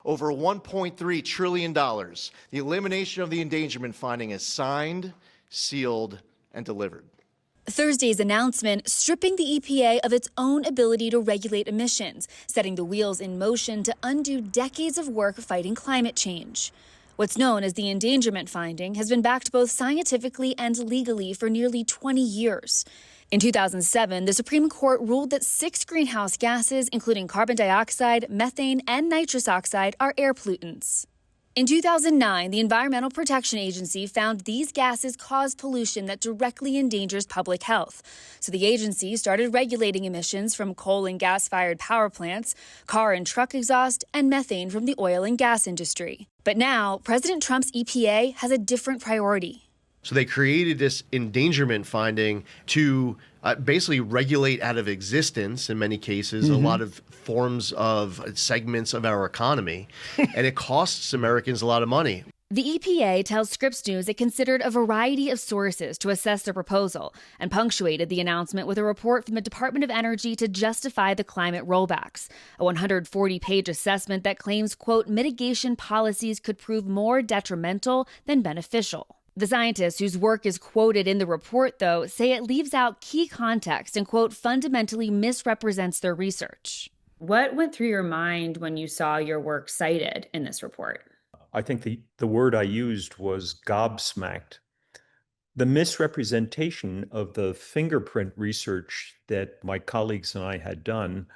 over $1.3 trillion. The elimination of the endangerment finding is signed, sealed, and delivered. Thursday's announcement stripping the EPA of its own ability to regulate emissions, setting the wheels in motion to undo decades of work fighting climate change. What's known as the endangerment finding has been backed both scientifically and legally for nearly 20 years. In 2007, the Supreme Court ruled that 6 greenhouse gases, including carbon dioxide, methane, and nitrous oxide, are air pollutants. In 2009, the Environmental Protection Agency found these gases cause pollution that directly endangers public health. So the agency started regulating emissions from coal and gas-fired power plants, car and truck exhaust, and methane from the oil and gas industry. But now, President Trump's EPA has a different priority. So they created this endangerment finding to basically regulate out of existence, in many cases, a lot of forms of segments of our economy. And it costs Americans a lot of money. The EPA tells Scripps News it considered a variety of sources to assess the proposal and punctuated the announcement with a report from the Department of Energy to justify the climate rollbacks, a 140-page assessment that claims, quote, mitigation policies could prove more detrimental than beneficial. The scientists whose work is quoted in the report, though, say it leaves out key context and, quote, fundamentally misrepresents their research. What went through your mind when you saw your work cited in this report? I think the word I used was gobsmacked. The misrepresentation of the fingerprint research that my colleagues and I had done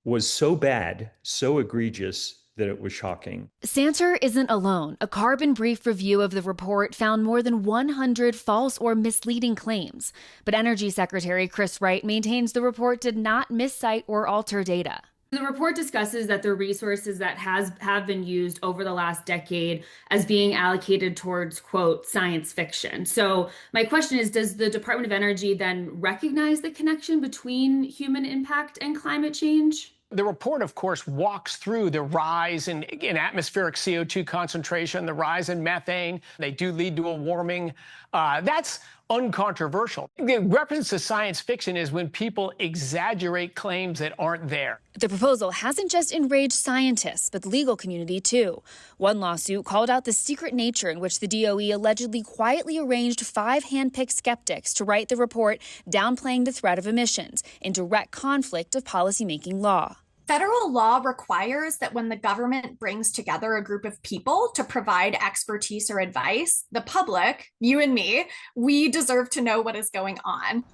was so bad, so egregious, that it was shocking. Santer isn't alone. A Carbon Brief review of the report found more than 100 false or misleading claims. But Energy Secretary Chris Wright maintains the report did not miscite or alter data. The report discusses that the resources that have been used over the last decade as being allocated towards, quote, science fiction. So my question is, does the Department of Energy then recognize the connection between human impact and climate change? The report, of course, walks through the rise in atmospheric CO2 concentration, the rise in methane. They do lead to a warming. That's uncontroversial. The reference to science fiction is when people exaggerate claims that aren't there. The proposal hasn't just enraged scientists, but the legal community, too. One lawsuit called out the secret nature in which the DOE allegedly quietly arranged 5 hand-picked skeptics to write the report downplaying the threat of emissions, in direct conflict of policymaking law. Federal law requires that when the government brings together a group of people to provide expertise or advice, the public, you and me, we deserve to know what is going on.